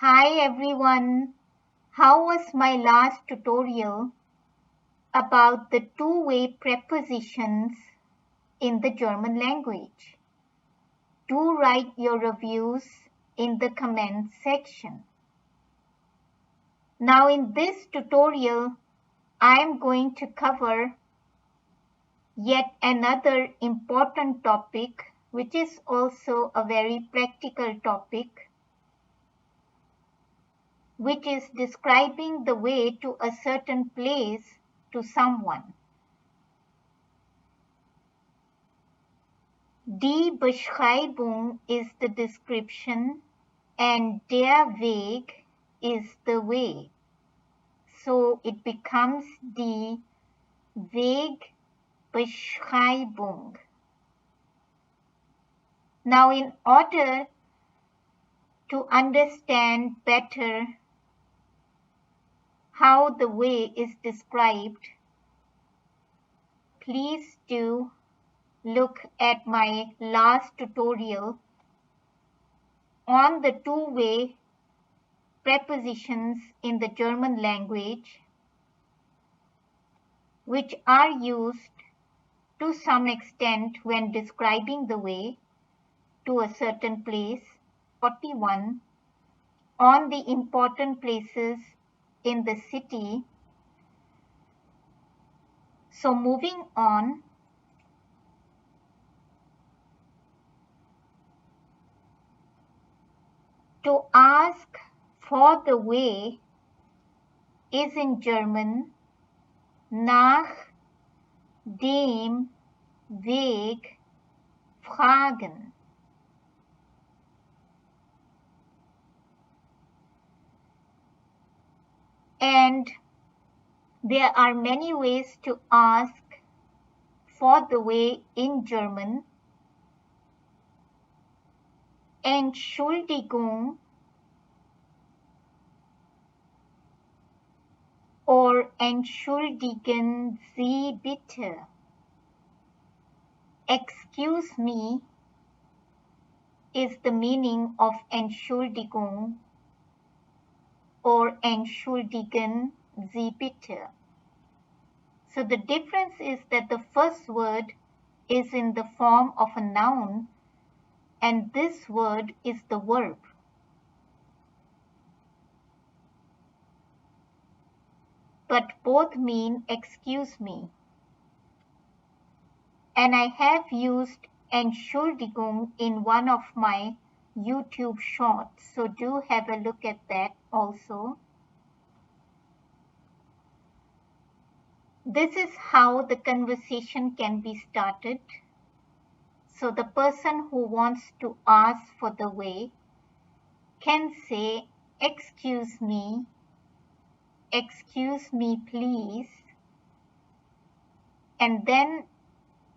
Hi everyone, how was my last tutorial about the two-way prepositions in the German language? Do write your reviews in the comments section. Now in this tutorial, I am going to cover yet another important topic, which is also a very practical topic, which is describing the way to a certain place to someone. Die Beschreibung is the description and der Weg is the way. So it becomes die Wegbeschreibung. Now in order to understand better how the way is described, please do look at my last tutorial on the two-way prepositions in the German language, which are used to some extent when describing the way to a certain place. 41 on the important places in the city. So moving on, to ask for the way is in German nach dem Weg fragen. And there are many ways to ask for the way in German. Entschuldigung or entschuldigen Sie bitte. Excuse me is the meaning of Entschuldigung or entschuldigen Sie bitte. So the difference is that the first word is in the form of a noun and this word is the verb. But both mean excuse me. And I have used Entschuldigung in one of my YouTube shorts, so do have a look at that also. This is how the conversation can be started. So the person who wants to ask for the way can say, excuse me please, and then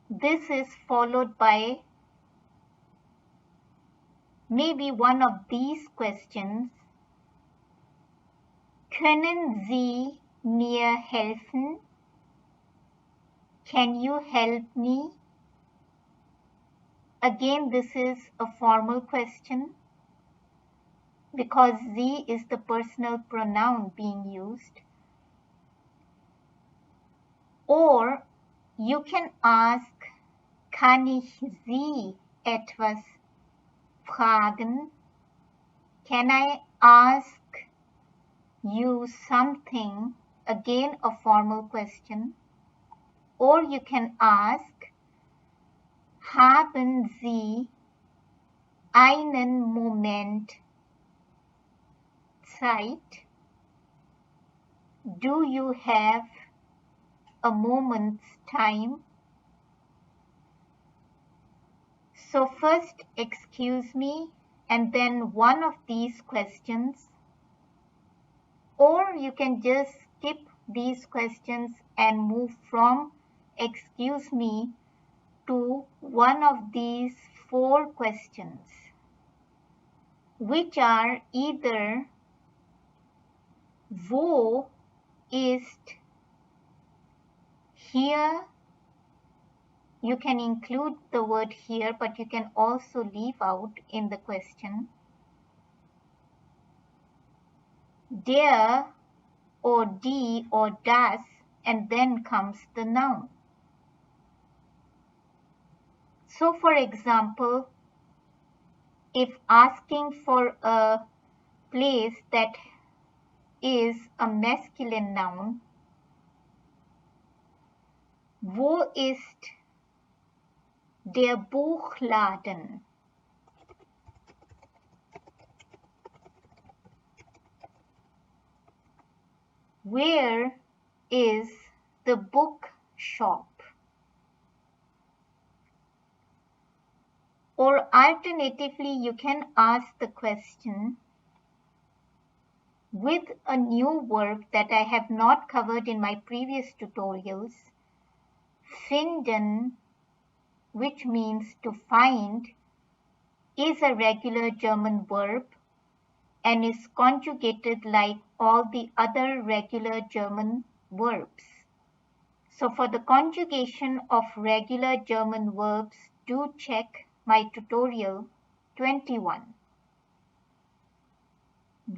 this is followed by maybe one of these questions. Können Sie mir helfen? Can you help me? Again, this is a formal question because Sie is the personal pronoun being used. Or you can ask, kann ich Sie etwas fragen? Can I ask you something? Again, a formal question. Or you can ask, haben Sie einen Moment Zeit? Do you have a moment's time? So first, excuse me, and then one of these questions. Or you can just skip these questions and move from excuse me to one of these four questions, which are either wo ist hier. You can include the word here, but you can also leave out in the question. der or die or das, and then comes the noun. So for example, if asking for a place that is a masculine noun, wo ist der Buchladen? Where is the book shop? Or alternatively, you can ask the question with a new verb that I have not covered in my previous tutorials. Finden, which means to find, is a regular German verb and is conjugated like all the other regular German verbs. So for the conjugation of regular German verbs, do check my tutorial 21.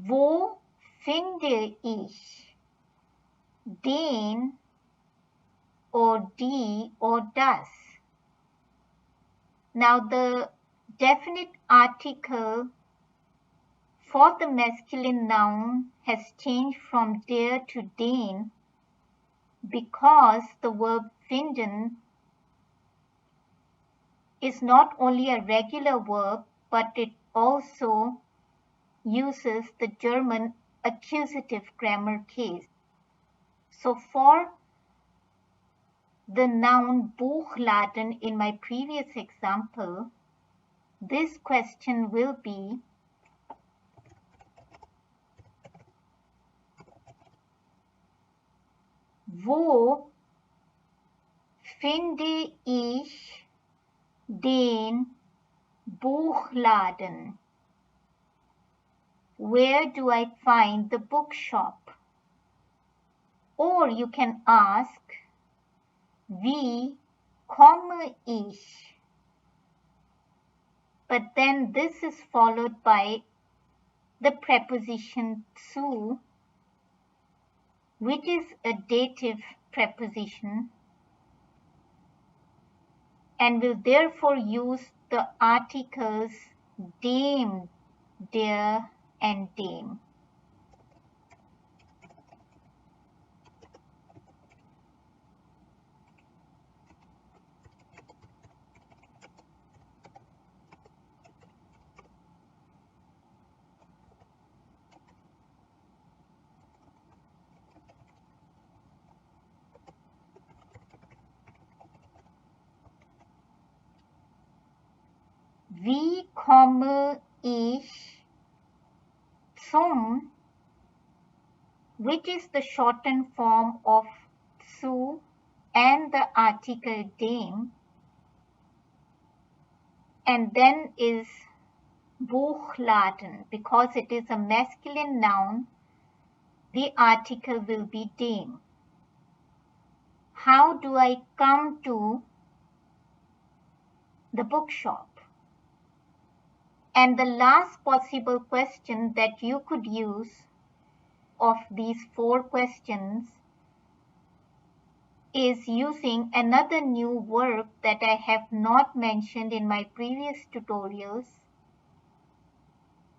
Wo finde ich den or die or das? Now the definite article for the masculine noun has changed from der to den because the verb finden is not only a regular verb, but it also uses the German accusative grammar case. So for the noun Buchladen in my previous example, this question will be wo finde ich den Buchladen? Where do I find the bookshop? Or you can ask, wie komme ich? But then this is followed by the preposition zu, which is a dative preposition and will therefore use the articles dem, der, and dem. Wie komme ich zum, which is the shortened form of zu and the article dem, and then is Buchladen. Because it is a masculine noun, the article will be dem. How do I come to the bookshop? And the last possible question that you could use of these 4 questions is using another new verb that I have not mentioned in my previous tutorials,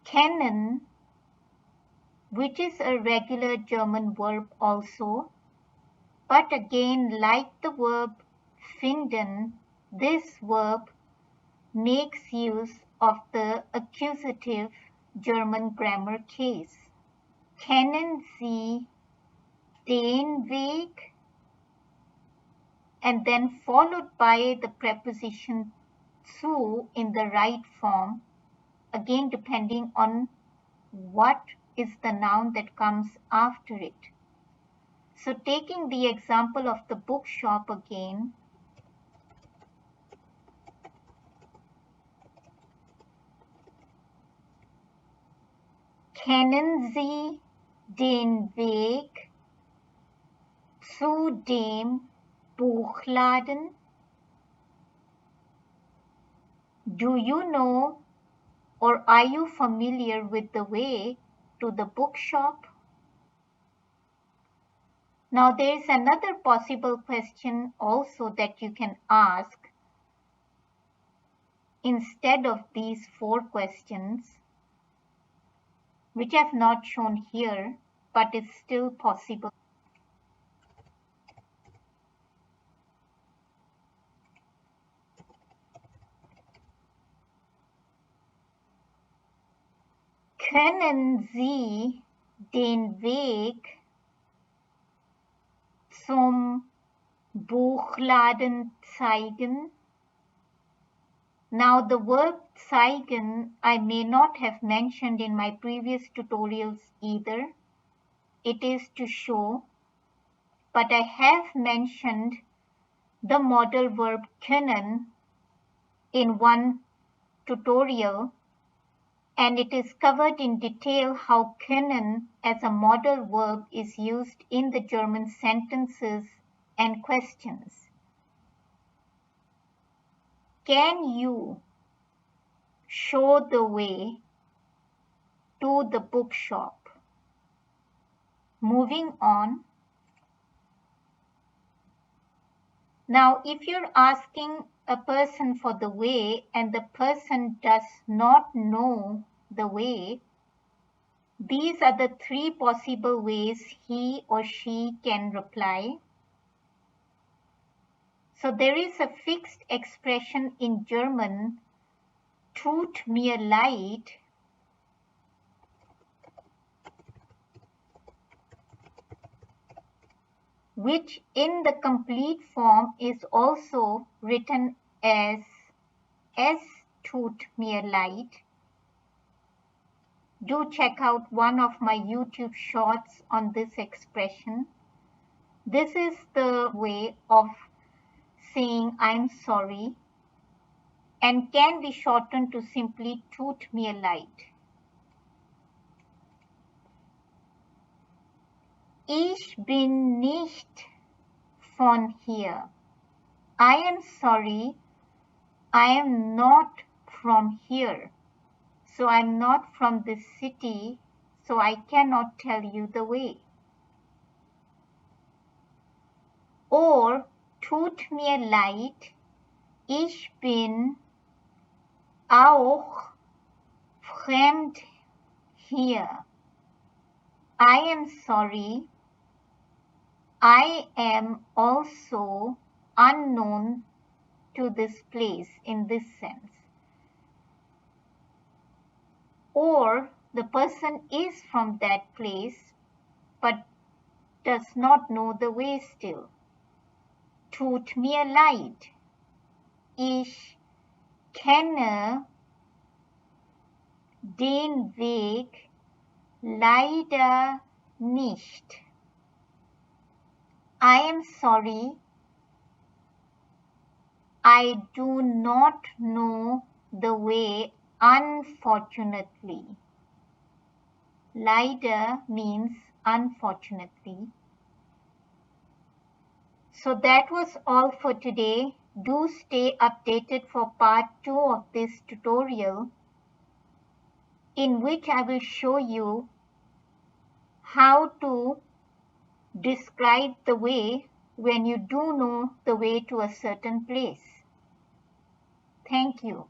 kennen, which is a regular German verb also, but again, like the verb finden, this verb makes use of the accusative German grammar case. Kennen Sie den Weg? And then followed by the preposition zu in the right form, again depending on what is the noun that comes after it. So taking the example of the bookshop again, kennen Sie den Weg zu dem Buchladen? Do you know or are you familiar with the way to the bookshop? Now there is another possible question also that you can ask instead of these 4 questions, which I have not shown here, but it's still possible. Können Sie den Weg zum Buchladen zeigen? Now the verb zeigen I may not have mentioned in my previous tutorials either. It is to show, but I have mentioned the modal verb können in one tutorial, and it is covered in detail how können as a modal verb is used in the German sentences and questions. Can you show the way to the bookshop? Moving on. Now, if you're asking a person for the way and the person does not know the way, these are the 3 possible ways he or she can reply. So there is a fixed expression in German, tut mir leid, which in the complete form is also written as es tut mir leid. Do check out one of my YouTube shorts on this expression. This is the way of saying I'm sorry and can be shortened to simply tut mir leid. Ich bin nicht von hier. I am sorry, I am not from here. So I'm not from this city, so I cannot tell you the way. Or tut mir leid, ich bin auch fremd hier. I am sorry, I am also unknown to this place in this sense. Or the person is from that place but does not know the way still. Tut mir leid, ich kenne den Weg leider nicht. I am sorry, I do not know the way, unfortunately. Leider means unfortunately. So that was all for today. Do stay updated for part 2 of this tutorial, in which I will show you how to describe the way when you do know the way to a certain place. Thank you.